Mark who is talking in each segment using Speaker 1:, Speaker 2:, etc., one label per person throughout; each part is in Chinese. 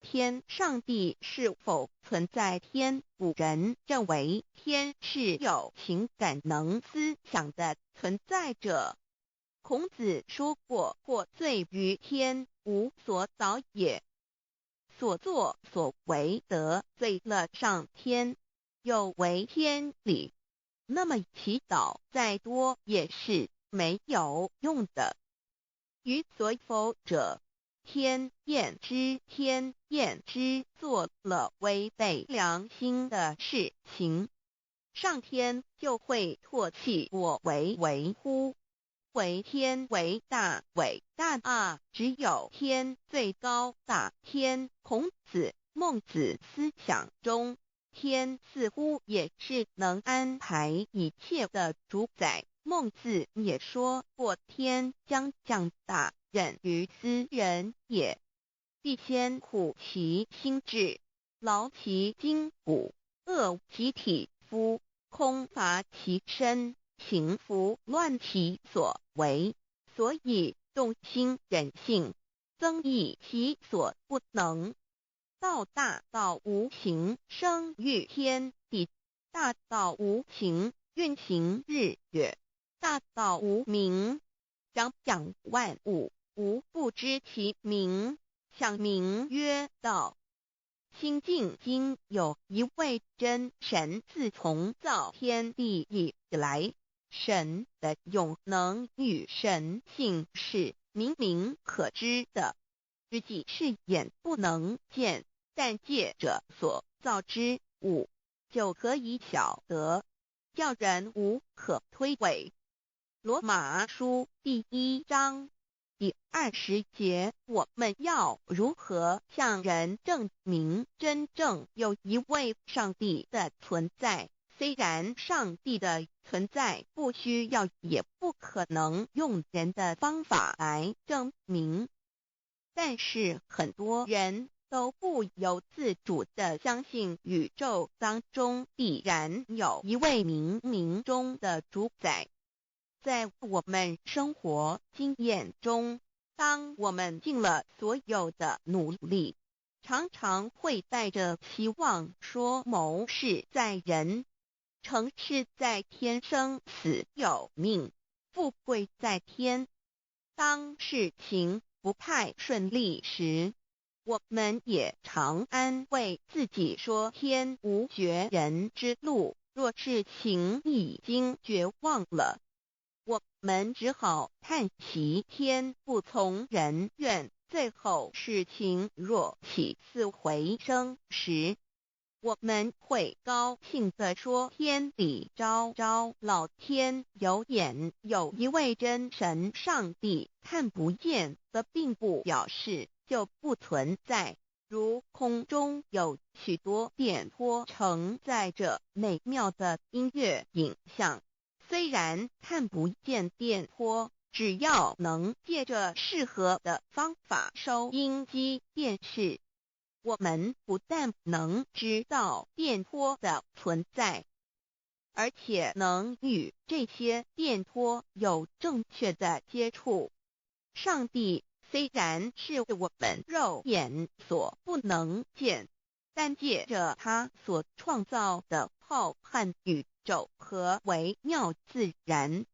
Speaker 1: 天上帝是否存在天，古人认为天是有情感能思想的存在者。孔子说过：或罪于天，无所导也。所作所为得罪了上天，有违天理，那么祈祷再多也是没有用的。予所否者，天厌之，天厌之，做了违背良心的事情，上天就会唾弃我为乎？为天为大，伟大啊！只有天最高大。孔子、孟子思想中，天似乎也是能安排一切的主宰。孟子也说过：天将降大任于斯人也，必先苦其心志，劳其筋骨，饿其体肤，空乏其身，行拂乱其所为，所以动心忍性，增益其所不能。道大道无形，生育天地；大道无形，运行日月；大道无名，掌养万物，无不知其名，想名曰道。新晋经有一位真神，自从造天地以来，神的永能与神性是明明可知的，实际是眼不能见，但借着所造之物，就可以晓得，叫人无可推诿。罗马书第1章第20节，我们要如何向人证明真正有一位上帝的存在？虽然上帝的存在不需要也不可能用人的方法来证明，但是很多人都不由自主地相信宇宙当中必然有一位冥冥中的主宰。在我们生活经验中，当我们尽了所有的努力，常常会带着期望说谋事在人，成事在天，生死有命，富贵在天。当事情不太顺利时，我们也常安慰自己说天无绝人之路，若事情已经绝望了，我们只好叹息天不从人愿。最后事情若起死回生时，我们会高兴地说天理昭昭，老天有眼。有一位真神上帝看不见的，并不表示就不存在，如空中有许多电波承载着美妙的音乐影像，虽然看不见电波，只要能借着适合的方法收音机电视，我们不但能知道电波的存在，而且能与这些电波有正确的接触。上帝虽然是我们肉眼所不能见，但借着他所创造的浩瀚宇宙和微妙自然，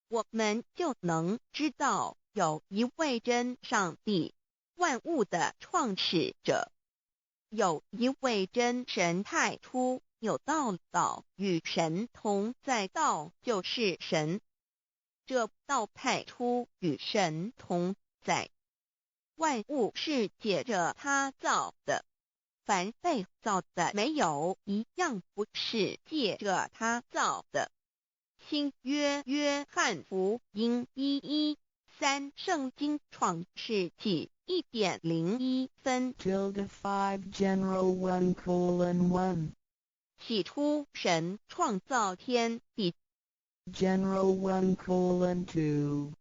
Speaker 1: 我们就能知道有一位真上帝，万物的创始者。有一位真神太初有道，道与神同在，道就是神。这道太初与神同在，万物是借着他造的，凡被造的没有一样不是借着他造的。新约约翰福音1:13，圣经创世纪1.01分。
Speaker 2: 5 General 1:1
Speaker 1: 起初神创造天地。
Speaker 2: General 1:2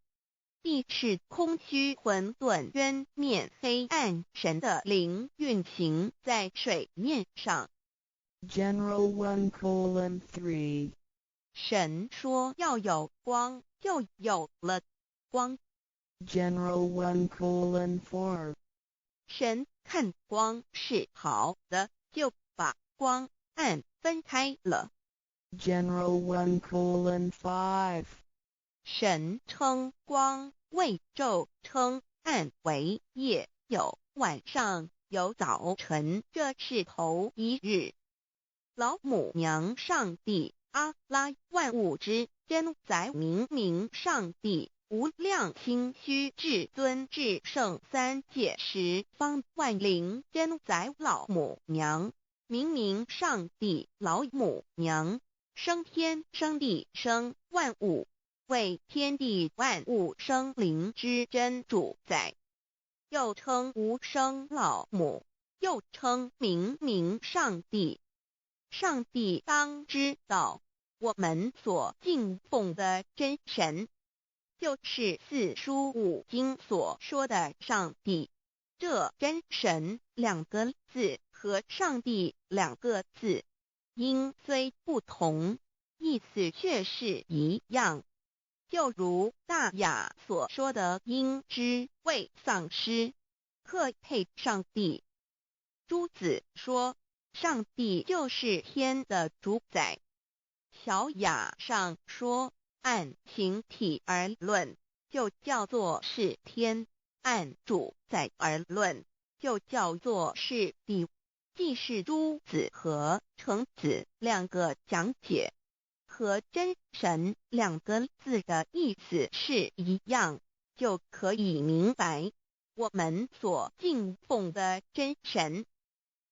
Speaker 1: 地是空虚混沌渊面黑暗，神的灵运行在水面上。
Speaker 2: General 1:3
Speaker 1: 神说要有光，就有了光。
Speaker 2: General 1:4
Speaker 1: 看光是好的，就把光暗分开了。
Speaker 2: General 1:5
Speaker 1: 神称光为昼，称暗为夜，有晚上，有早晨，这是头一日。老母娘上帝阿拉，万物之真宰，明明上帝无量心虚至尊至圣三界十方万灵真宰老母娘，明明上帝老母娘，生天生地生万物，为天地万物生灵之真主宰，又称无生老母，又称明明上帝。上帝当知道，我们所敬奉的真神，就是四书五经所说的上帝。这真神两个字和上帝两个字，音虽不同，意思却是一样。就如大雅所说的音之谓丧尸，可配上帝。朱子说，上帝就是天的主宰。小雅上说，按形体而论，就叫做是天；按主宰而论，就叫做是地。既是朱子和程子两个讲解，和真神两个字的意思是一样，就可以明白，我们所敬奉的真神，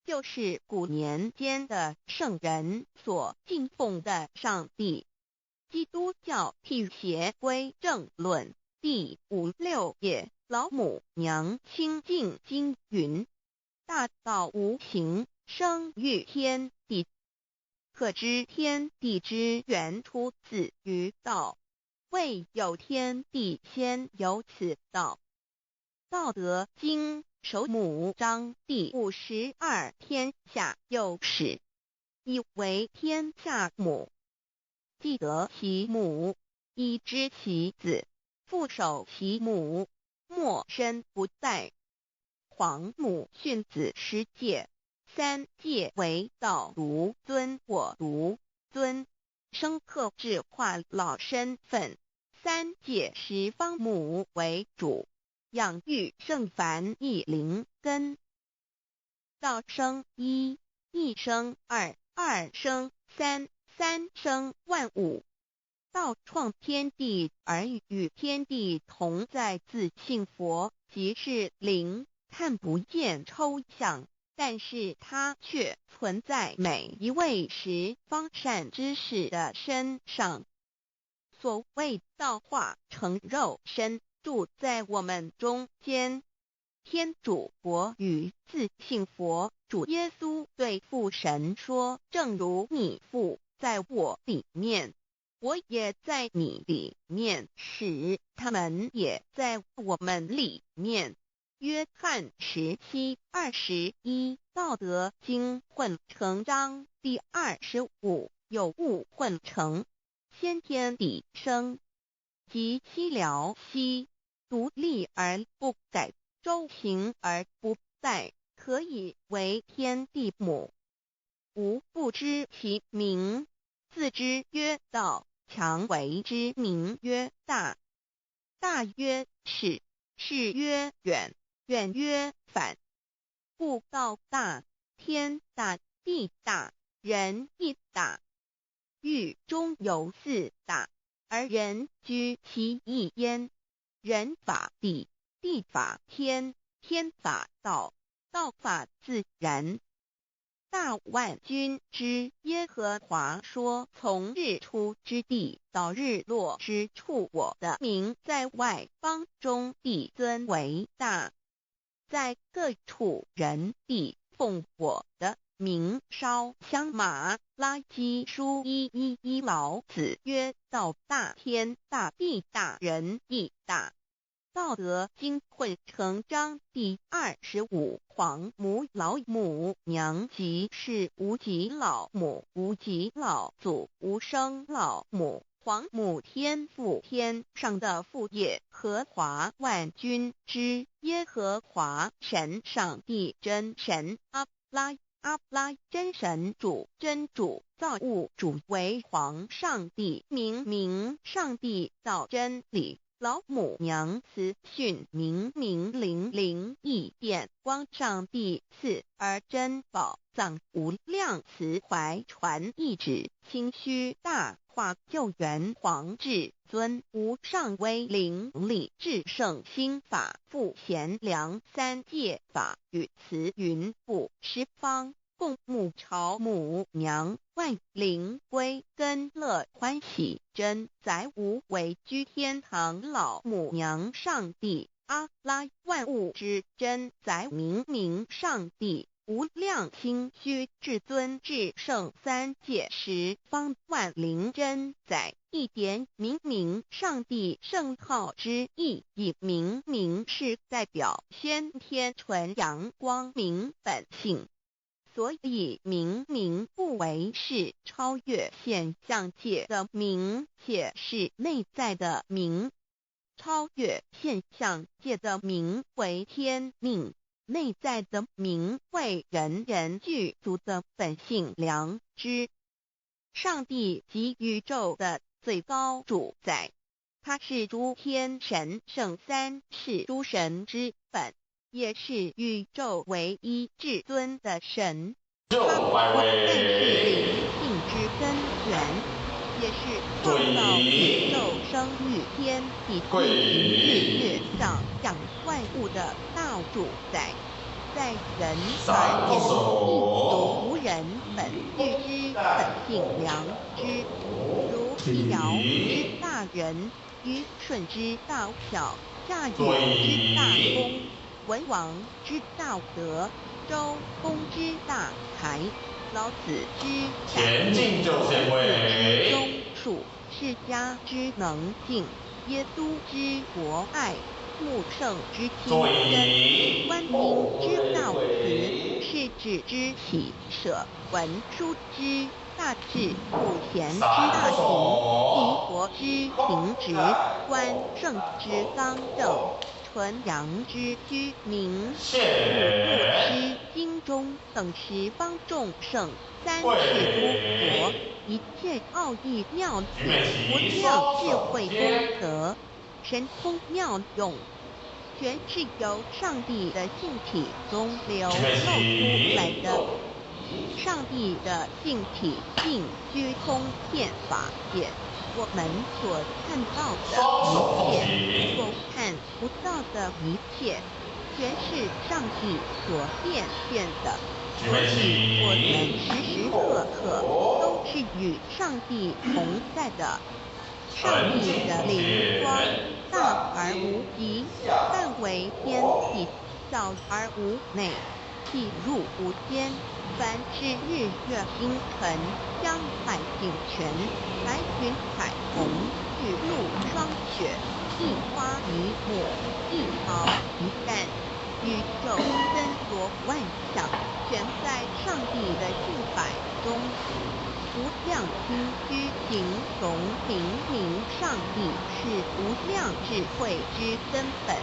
Speaker 1: 就是古年间的圣人所敬奉的上帝。基督教辟邪归正论第56页，老母娘清净经云：大道无形，生育天地，可知天地之源出自于道，未有天地，先有此道。道德经首母章第52，天下有始，以为天下母。既得其母，以知其子，父守其母，莫身不在。皇母训子十戒，三戒为道，如尊我如尊，生克制化老身份。三戒十方母为主，养育圣凡一灵根。道生一，一生二，二生三，三生万物。道创天地而与天地同在，自性佛，即是灵，看不见抽象，但是它却存在每一位十方善知识的身上。所谓道化成肉身，住在我们中间。天主佛与自性佛主耶稣对父神说，正如你父在我里面，我也在你里面，使他们也在我们里面。约翰17:21，道德经混成章第25，有物混成，先天地生，即七辽息，独立而不改，周行而不殆，可以为天地母。吾不知其名，自之曰道，强为之名曰大。大曰始，始曰远，远曰反。故道大，天大，地大，人亦大。欲中有四大，而人居其一焉。人法地，地法天，天法道，道法自然。大万军之耶和华说，从日出之地到日落之处，我的名在外邦中必尊为大。在各处人必奉我的名烧香马拉基书1:11，老子曰：道大，天大，地大，人亦大。道德经混成章第25，皇母老母娘，即是无极老母，无极老祖，无生老母。皇母天父，天上的父耶和华万军之耶和华神，上帝真神，阿拉真神主，真主，造物主，为皇上帝，明上帝造真理，老母娘慈训，明灵异变光，上帝赐而真宝藏，无量慈怀传懿旨，清虚大化救援皇至尊，无上威灵力至圣心法，复贤良三界法，与慈云布十方，共沐朝母娘，万灵归根乐欢喜，真载无为居天堂，老母娘上帝，阿拉万物之真载，明上帝，无量清虚至尊至圣三界十方，万灵真载，一点明上帝圣号之意义，明是代表先天纯阳光明本性，所以明不为是超越现象界的明，且是内在的明。超越现象界的明为天命，内在的明为人具足的本性良知。上帝即宇宙的最高主宰，他是诸天神圣三世诸神之本，也是宇宙唯一至尊的神。他不但是灵性之根源，也是创造宇宙生育天地地日月上养万物的大主宰。在人而言，亦独无人本具之本性良知，如辟谣之大人，虞舜之大巧，夏禹之大功，文王之大德，周公之大才，老子之感悟，孔子之忠恕，释迦之能静，耶稣之博爱，穆圣之亲真，观音之道慈，世子之喜舍，文殊之大智，普贤之大行，离佛之平直，观圣之刚正，纯阳之居明，五部之精中，等十方众圣，三世诸佛，一切奥义妙典，无量智慧功德，神通妙用，全是由上帝的性体中流露出来的。上帝的性体性虚空遍法界，我们所看到的一切，所看不到的一切，全是上帝所变现的。所以我们时时刻刻都是与上帝同在的。上帝的灵光大而无极，范围天地，小而无内，细入无间。凡是日月星辰，江海景泉，白云彩虹，雨露霜雪，一花一木，一毫一担，宇宙森罗万象，全在上帝的性海中。无量清虚形容明上帝是无量智慧之根本，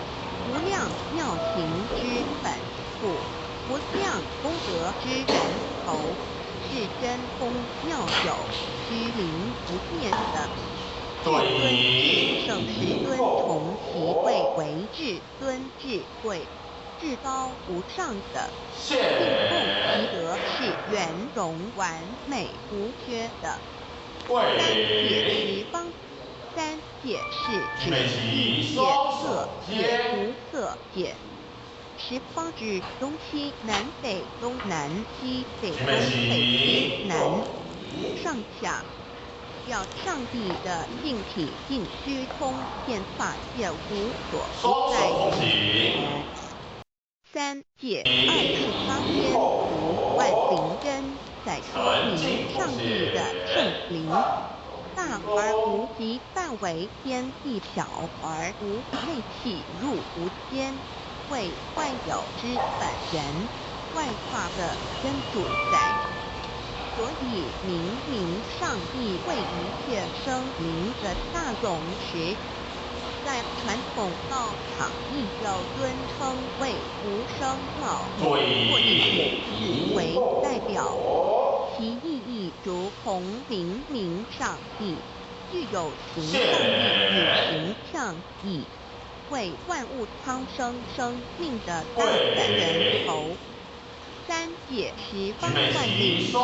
Speaker 1: 无量妙行之本部，无量功德之源头，是真空妙有，虚灵不变的。至尊至圣十尊从其位为至尊智慧，至高无上的，性共其德是圆融完美无缺的。三界十方，三界是指欲界、色界、无色界。十方指东西南北东南西北东北西南上下，表上帝的性体性虚空遍法界无所不在。三界28天无万灵根，在说明上帝的圣灵，大而无极，范围天地，小而无内，气入无间，为万有之本源，外化的真主宰。所以明明上帝为一切生灵的大总时，在传统道场亦要尊称为无生老母或以母字为代表，其意义如同明明上帝具有形象力与形象义，为万物苍生生命的大本源头。三界十方万灵真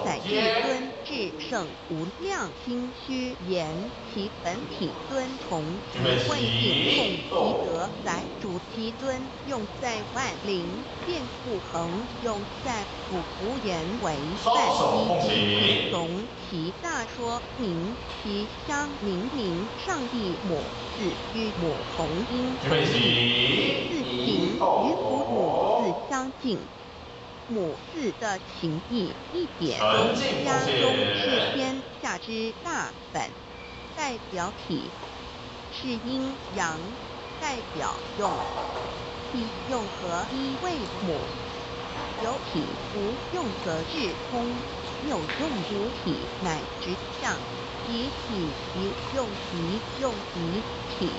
Speaker 1: 载至尊至圣无量心虚言，其本体尊同其位应共其德载主其尊，用在万灵变不恒，用在普福言为万一从其大说明其相明明上帝母字与母同音同义，字形与父母字相近。母字的情义一点中，家中是天下之大本，代表体是阴阳，代表用，体用合一为母。有体无用则至空，有用无体乃直相。以体即用体，用即体，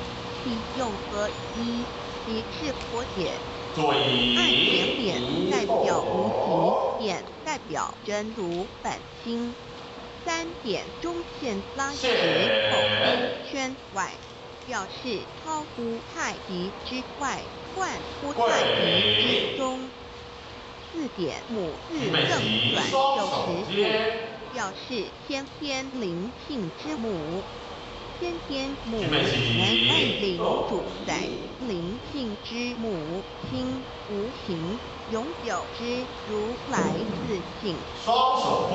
Speaker 1: 体用合一，即是佛也。按点点代表无极，点代表真如本心。三点中线拉直，口出圈外，表示超乎太极之外，贯乎太极之中。四点母字正转90度，表示天天灵性之母。天天母乃万灵主宰，灵性之母心无形，永久之如来自性。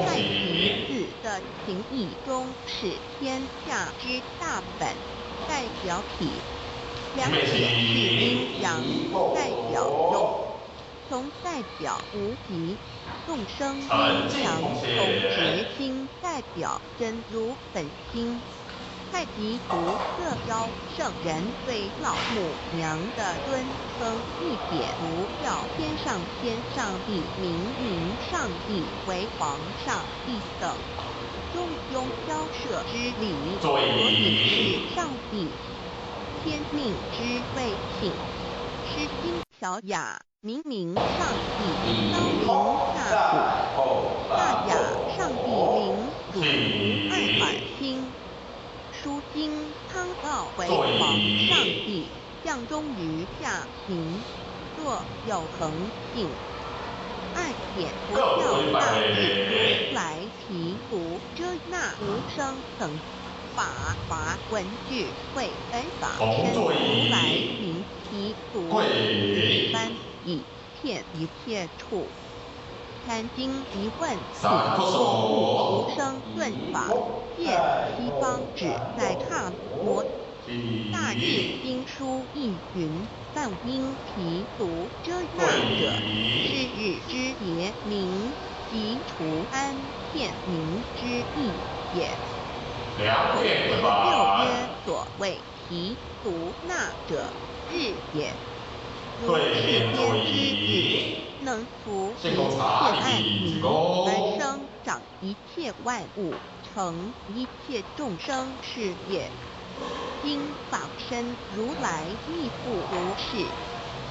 Speaker 1: 太极字的情义中是天下之大本，代表体；两点是阴阳，代表用。从代表无极，众生阴阳同直心，代表真如本心。太极图色标圣人对老母娘的尊称，一点无表天上帝明明上帝为皇上帝等，中庸交涉之理，所以是上帝天命之谓性。诗经小雅。明明上帝高临大谷，大雅上帝领主无爱耳心。书经汤道为皇上帝，降忠于下民，若有恒性。二点不教大智如来提读遮那无生等法华文具会本法身如来名提读一般。以片一切处，参经一问品无生论法，见西方只在刹摩。大智经书亦云：梵音提读遮那者，是日之别名，即除安片名之意也。孔子六曰：所谓提读那者，日也。如世间之日，能除一切暗迷，而生长一切万物，成一切众生是也。今法身如来亦复如是，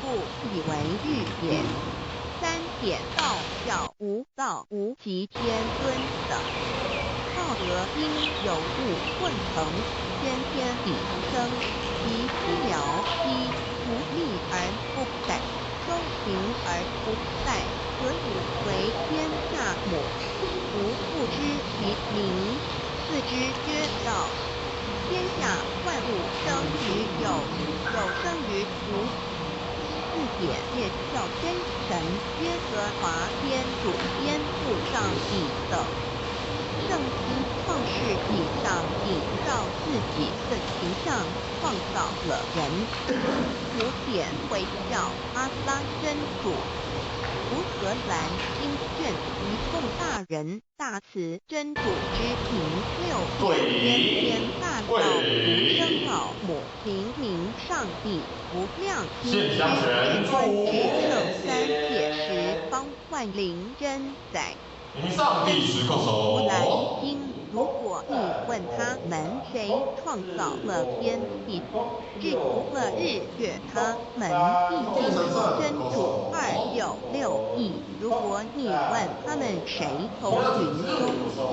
Speaker 1: 故以为日也。三点道教无道无极天尊等，道德因有物混成，先天理生，其医疗医。无力而不改，周行而不殆，所以为天下母。吾不知其名，自知曰道。天下万物生于有，有生于无。四点业教真神，曰和华天主天父上帝等。圣经创世纪上帝照自己的形象创造了人。五点回教阿拉真主。吴荷兰经卷一共大人大慈真主之名六点天天大道无生老母明明上帝无量心之至尊至圣三界十方万灵真载。真主如来因。如果你问他们谁创造了天地，制服了日月，他们必定说真主266亿。如果你问他们谁从云中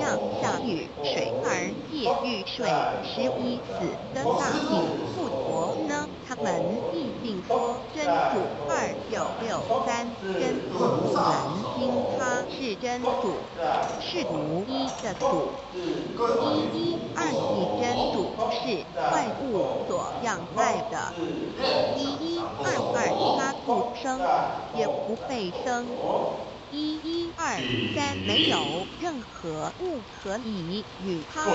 Speaker 1: 降下雨水而借雨水11死的大隐复活呢？他们必定说真主2963。真主古兰经他是真主，是独一的主。112真主是万物所仰赖的。1122他不生，也不被生。1123没有任何物可以与他匹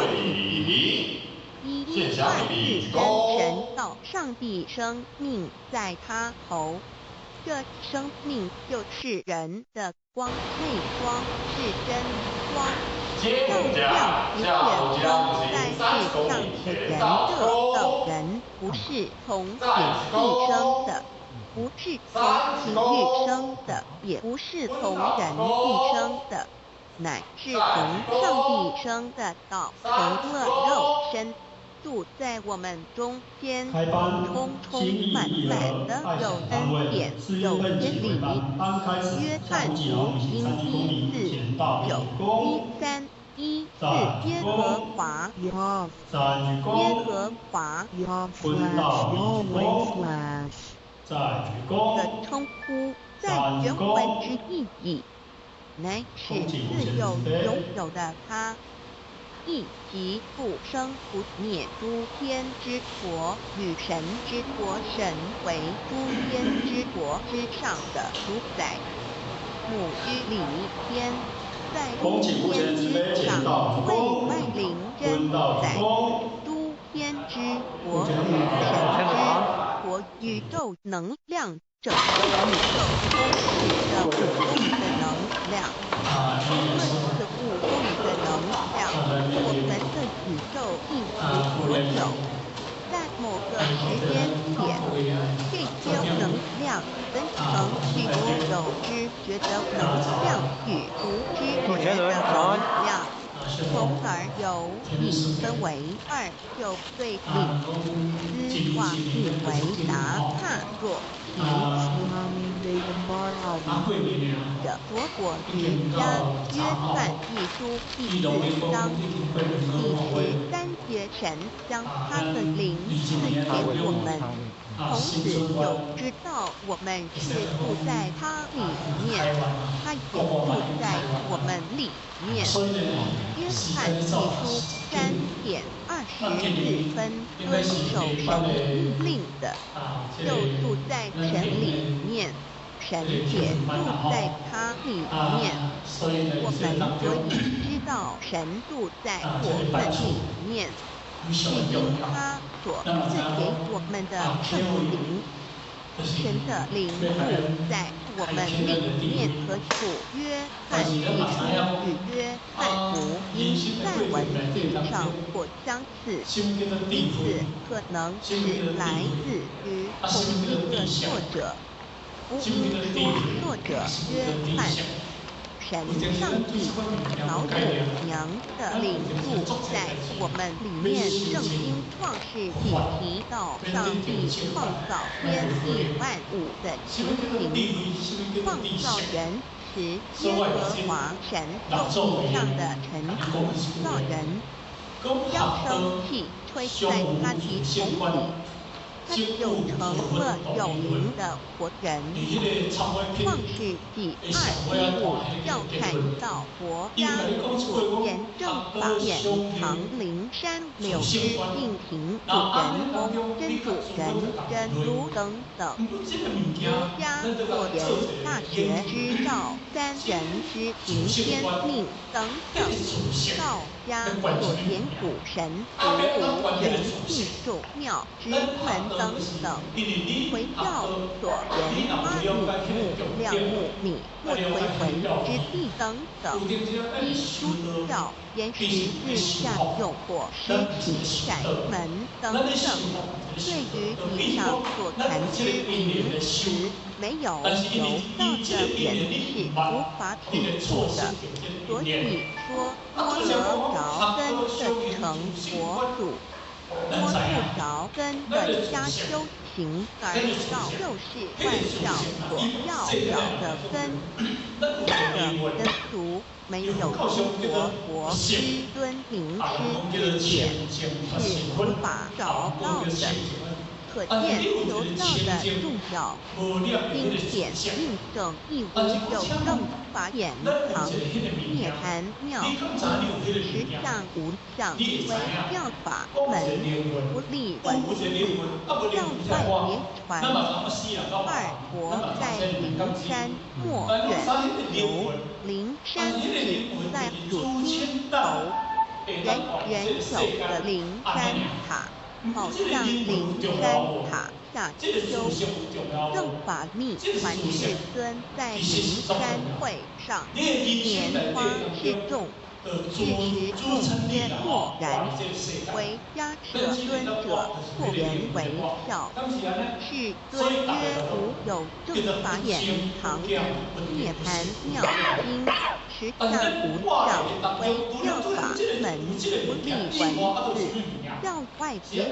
Speaker 1: 敌。1124真神道上帝生命在他头，这生命就是人的光，内光是真光。照亮一切光在世上的人，这等人不是从血气生的，不是从情欲生的，也不是从人意生的，乃是从上帝生的道，成了肉身，住在我们中间，充充满满的有恩典，有天理。约翰福音14:9-13。耶和华的称呼，在原文之意义，乃是自有永有的他，亦即不生不灭诸天之国与神之国，神为诸天之国之上的主宰。母居里天，在诸天之上为外灵真宰。诸天之国与神之国，宇宙能量，整个宇宙都是的舞动的能量。论此舞动的能量，我们的宇宙一无所有。在某个时间点，这些能量分成具有知觉的能量与无知觉的能量，从而由一分为2，就对比斯瓦利维达帕若提的罗果瑜伽约翰一书第4章第13节，神将他的灵赐给我们，从此就知道我们是住在他里面，他也住在我们里面。约翰一书3:24遵守神命令的，就住在神里面，神也住在他里面。我们可以知道神住在我们里面，是因他所赐给我们的圣灵。神的灵住在我们里面，和约翰一书与约翰福音在文字上或相似，因此可能是来自于同一个作者。福音书作者约翰。神上帝老母娘的灵住在我们里面。圣经创世纪提到上帝创造天地万物的情形，创造人时，耶和华神用地上的尘土造人，将生气吹在他的头里，他就成了有灵的活人。创世纪2:15要谈到国家所言正法眼藏灵山柳之应庭主人翁真主人真如等等。儒家所言大学之道三人之行天命等等。道家所言古神符人信众庙之门等等。回教所言阿弥目、亮目米或颓回之地等等。依书教、岩石日下用火施行窄门等等。对于以上所谈之名词，没有有道的人是无法抵触的。所以说摸得着根的成佛祖，摸不着根的瞎修行而道就是万教所要找的根。这根俗没有经过佛师尊名师指点，是无法找到的。可见求道的重要。经典印证亦无有正法眼藏涅盘妙经，实相无相，为教法门，不立文字，教外别传。二佛在灵山莫远游，灵山只在主心头，人人有个灵山塔。好像灵山塔下修，正法密传世尊在灵山会上拈花示众，是时众皆默然，为迦摄尊者破颜为笑。世尊曰：吾有正法眼藏涅盘妙经，实相无相，为教法门，不立文字。教外别传，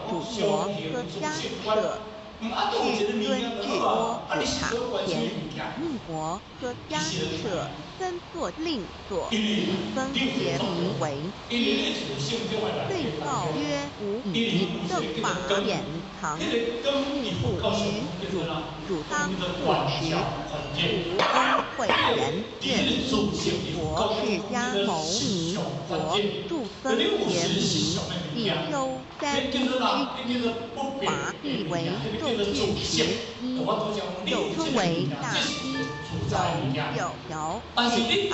Speaker 1: 复主摩诃迦摄。世尊至阿古塔前，命摩诃迦摄分作令所，分别名为对告曰：吾以正法眼藏，目不于主当护持。吾恩惠人愿意佛释迦牟尼佛助僧贤迷，必修三一之一，法必为众见时一，又称为大一。有条第25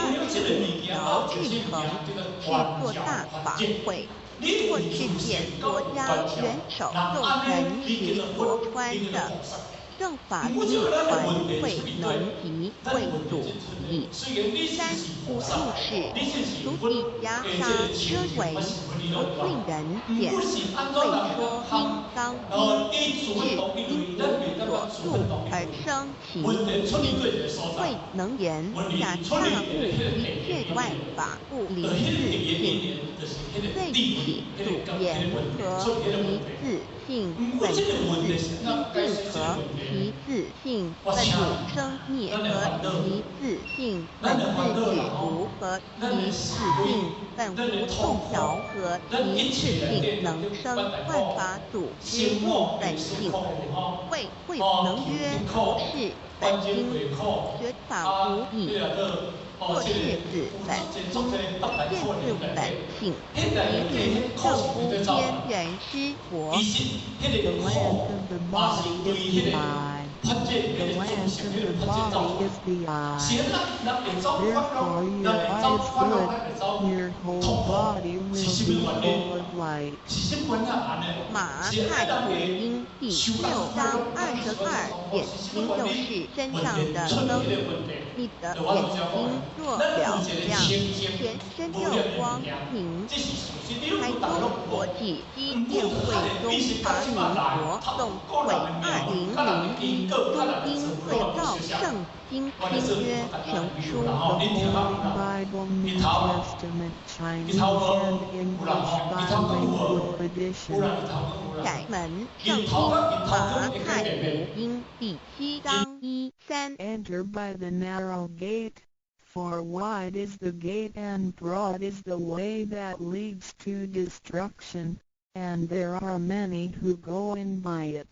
Speaker 1: 条制成，是做大法会，或是见国家元首众人时所穿的。正法密传会能提为主义。三不入世，俗体袈裟遮为，不令人见。会说应当依，是因无所住而生其心。会能言假刹悟一切外法不离自性。遂起主言和其自性本自因定和其自性本主生灭和其自性本自止无和其自性本无动摇和其自性能生万法主之物本性。会能曰：不是本经，学法无益。或是子本经，见自本性，一律正无边人师佛。
Speaker 2: The land and the body is the eye. The land and the body is the eye. Therefore your eye is good, your whole body will be full of light.
Speaker 1: 马太福音第6章22典经就是身上的灯。你的眼睛若了亮，全身就光明。台中国际机电会中华民国总会2001中英对照圣经新约全书。
Speaker 2: The Bible New Testament Chinese and English bilingual edition.
Speaker 1: 窄门圣经马太福音第7章1、3。
Speaker 2: Enter by the narrow gate, for wide is the gate and broad is the way that leads to destruction, and there are many who go in by it.